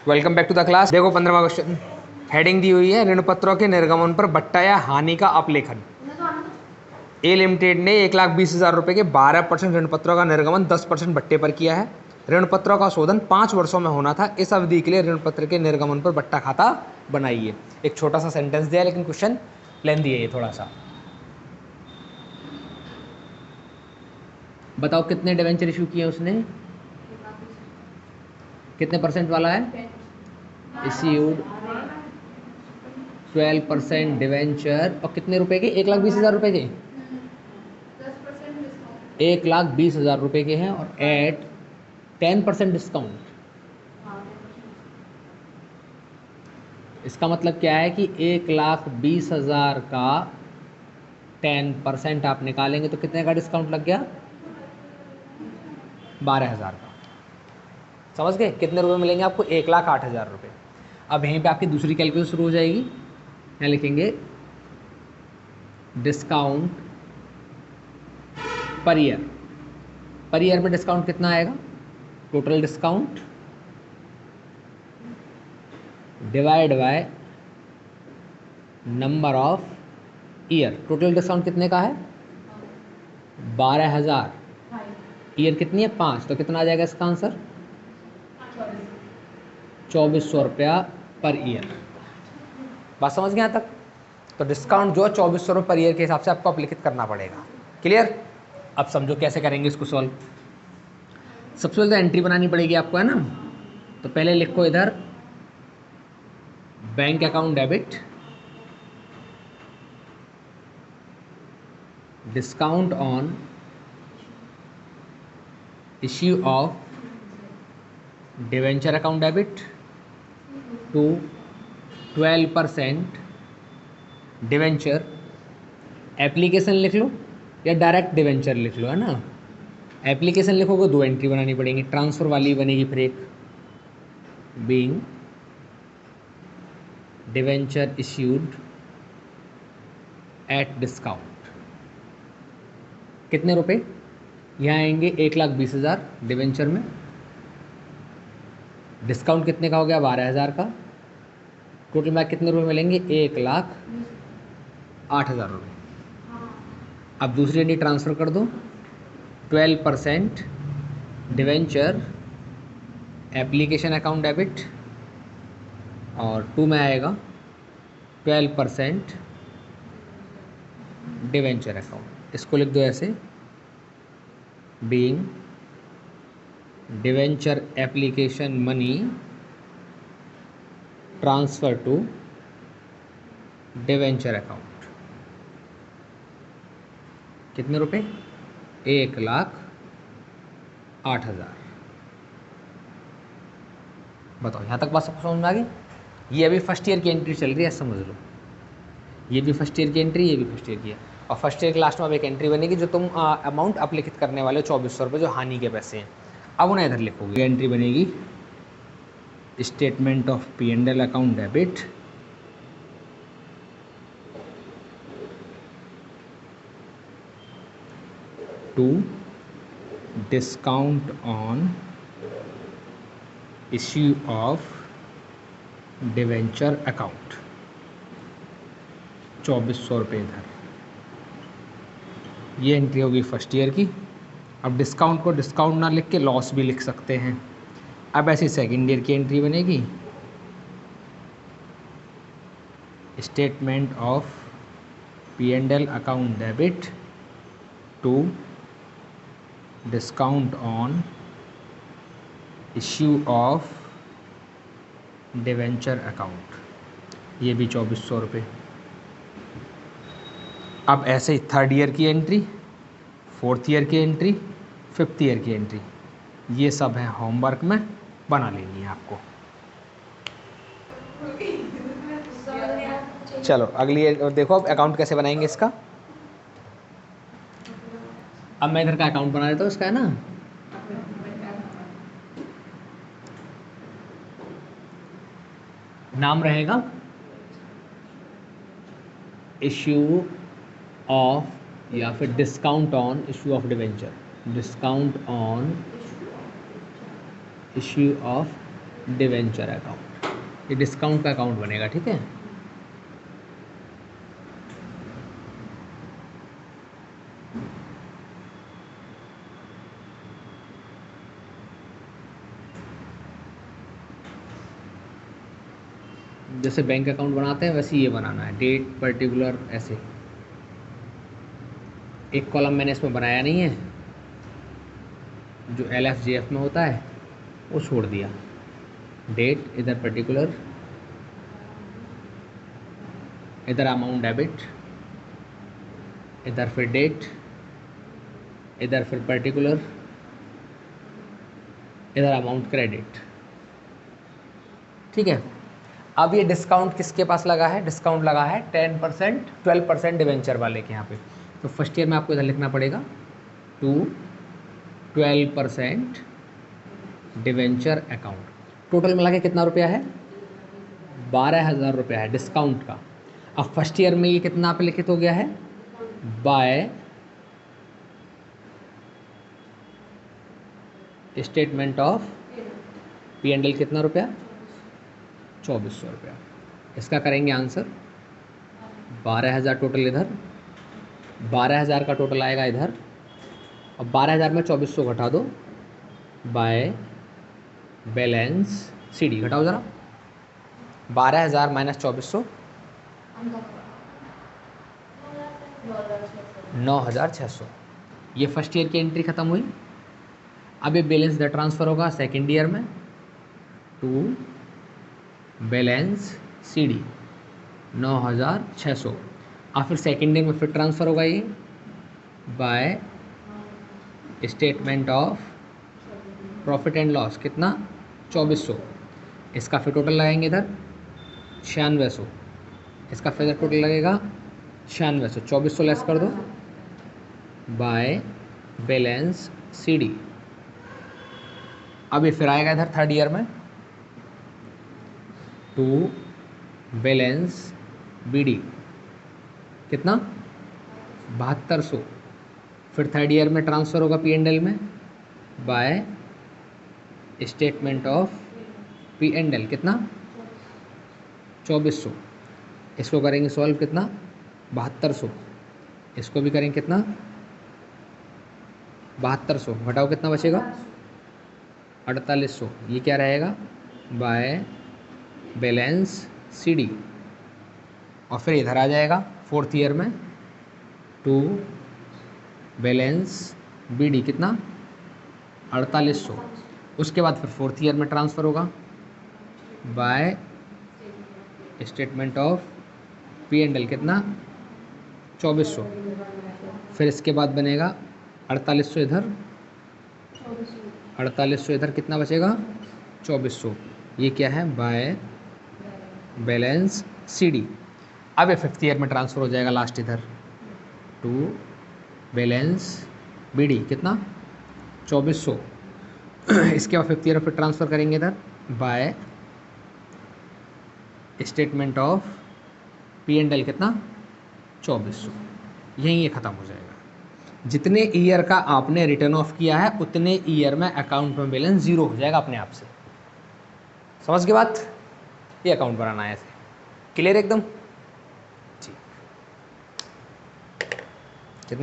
Welcome back to the class. देखो 15वां question, heading दी हुई है ऋण पत्रों के निर्गमन पर बट्टा या हानि का अपलेखन। ए लिमिटेड ने 1,20,000 रुपये के 12% ऋण पत्रों का निर्गमन 10% बट्टे पर किया है। ऋण पत्रों का शोधन 5 वर्षों में होना था। इस अवधि के लिए ऋण पत्र के निर्गमन पर बट्टा खाता बनाइए। एक छोटा सा सेंटेंस दिया है लेकिन क्वेश्चन लेंथी है ये थोड़ा सा। बताओ कितने डिवेंचर इशू किए उसने, कितने परसेंट वाला है? इश्यूड 12% डिवेंचर और कितने रुपए के? 1,20,000 रुपये के, 1,20,000 रुपये के हैं और एट 10% डिस्काउंट। इसका मतलब क्या है कि 1,20,000 का 10% आप निकालेंगे तो कितने का डिस्काउंट लग गया? 12,000 का। समझ गए? कितने रुपए मिलेंगे आपको? 1,08,000 रुपये। अब यहीं पे आपकी दूसरी कैलकुलेशन शुरू हो जाएगी। यहाँ लिखेंगे discount per year. Per year में डिस्काउंट कितना आएगा? Total discount divide by number of year. Total discount कितने का है? 12,000। ईयर कितनी है? 5। तो कितना आ जाएगा इसका आंसर? 2,400 रुपया पर ईयर। बात समझ गए यहाँ तक? तो डिस्काउंट जो है 2,400 रुपये पर ईयर के हिसाब से आपको अपलिखित करना पड़ेगा। क्लियर? अब समझो कैसे करेंगे इसको सॉल्व। सबसे पहले तो एंट्री बनानी पड़ेगी आपको, है ना। तो पहले लिखो इधर bank account debit, discount on issue of debenture account debit to 12% debenture. Application लिख लो या डायरेक्ट डिवेंचर लिख लो, है ना। एप्लीकेशन लिखोगे 2 एंट्री बनानी पड़ेंगी, ट्रांसफ़र वाली बनेगी फिर एक, being debenture issued at discount. कितने रुपए यहाँ आएंगे? 1,20,000 डिवेंचर में। डिस्काउंट कितने का हो गया? 12,000 का। टोटल में कितने रुपए मिलेंगे? 1,08,000 रुपये। अब दूसरी एंट्री ट्रांसफ़र कर दो, 12% डिवेंचर एप्लीकेशन अकाउंट डेबिट और 2 में आएगा 12% डिवेंचर अकाउंट। इसको लिख दो ऐसे, being debenture application money transfer to debenture account. कितने रुपए? 1,08,000। बताओ यहाँ तक बात सबको समझ में आ गई? ये अभी फर्स्ट ईयर की एंट्री चल रही है, समझ लो। ये भी फर्स्ट ईयर की एंट्री, ये भी फर्स्ट ईयर की है। और फर्स्ट ईयर के लास्ट में अब एक एंट्री बनेगी जो तुम अमाउंट अपलिखित करने वाले हो, 2,400 रुपये, जो हानि के पैसे हैं। अब उन्हें इधर लिखोगे। एंट्री बनेगी statement of P&L account debit to discount on issue of debenture account, 2,400 रुपये इधर। ये एंट्री होगी फर्स्ट ईयर की। अब डिस्काउंट को डिस्काउंट ना लिख के लॉस भी लिख सकते हैं। अब ऐसी सेकेंड ईयर की एंट्री बनेगी statement of P&L account debit to discount on issue of debenture account, ये भी 2,400 रुपये। अब ऐसे ही थर्ड ईयर की एंट्री, फोर्थ ईयर की एंट्री, फिफ्थ ईयर की एंट्री, ये सब है होमवर्क में, बना लेनी है आपको। चलो अगली देखो, अब अकाउंट कैसे बनाएंगे इसका। अब मैं इधर का अकाउंट बना देता हूँ इसका, है ना। नाम रहेगा इश्यू ऑफ या फिर discount on issue of debenture, discount on issue of debenture account, ये डिस्काउंट का अकाउंट बनेगा, ठीक है। जैसे बैंक अकाउंट बनाते हैं वैसे ये बनाना है, डेट पर्टिकुलर, ऐसे। एक कॉलम मैंने इसमें बनाया नहीं है, जो LFGF में होता है वो छोड़ दिया। डेट, इधर पर्टिकुलर, इधर अमाउंट डेबिट, इधर फिर डेट, इधर फिर पर्टिकुलर, इधर अमाउंट क्रेडिट, ठीक है। अब ये डिस्काउंट किसके पास लगा है? डिस्काउंट लगा है 10%, 12% डिवेंचर वाले के यहाँ पे। तो फर्स्ट ईयर में आपको इधर लिखना पड़ेगा टू 12% डिवेंचर अकाउंट। टोटल मिला के कितना रुपया है? 12,000 रुपया है डिस्काउंट का। अब फर्स्ट ईयर में ये कितना पे लिखित हो गया है? बाय स्टेटमेंट ऑफ P&L कितना रुपया? 2400 रुपया। इसका करेंगे आंसर। 12,000 टोटल इधर, 12,000 का टोटल आएगा इधर। अब 12,000 में 2400 घटा दो, बाय बैलेंस CD घटाओ ज़रा। 12,000 माइनस 2400, 9,600। ये फर्स्ट ईयर की एंट्री ख़त्म हुई। अब ये बैलेंस इधर ट्रांसफ़र होगा सेकेंड ईयर में टू बैलेंस CD 9,600। और फिर सेकेंड ईयर में फिर ट्रांसफ़र होगा ये by statement of profit and loss कितना? 2400। इसका फिर टोटल लगाएंगे इधर 9600। इसका फिर टोटल लगेगा 9600। 2400 लेस कर दो बाय बैलेंस CD। अब ये फिर आएगा इधर थर्ड ईयर में टू बैलेंस BD कितना? 7200। फिर थर्ड ईयर में ट्रांसफ़र होगा P&L में बाय स्टेटमेंट ऑफ P&L कितना? 2400। इसको करेंगे सॉल्व कितना? 7200। इसको भी करेंगे कितना? 7200। घटाओ कितना बचेगा? 4800। ये क्या रहेगा? By balance CD। और फिर इधर आ जाएगा फोर्थ ईयर में टू बैलेंस BD कितना? 4800। उसके बाद फिर फोर्थ ईयर में ट्रांसफ़र होगा बाय स्टेटमेंट ऑफ P&L कितना? 2400। फिर इसके बाद बनेगा 4800 इधर, 4800 इधर, कितना बचेगा? 2400। ये क्या है? By balance CD। अब ये फिफ्थ ईयर में ट्रांसफ़र हो जाएगा लास्ट इधर टू बैलेंस BD कितना? 2400। इसके बाद फिफ्थ ईयर में फिर ट्रांसफ़र करेंगे इधर बाय स्टेटमेंट ऑफ P&L कितना? 2400। यहीं ये ख़त्म हो जाएगा। जितने ईयर का आपने रिटर्न ऑफ किया है उतने ईयर में अकाउंट में बैलेंस ज़ीरो हो जाएगा अपने आप से। समझ के बात? ये अकाउंट बनाना है ऐसे। क्लियर एकदम? जी। कितना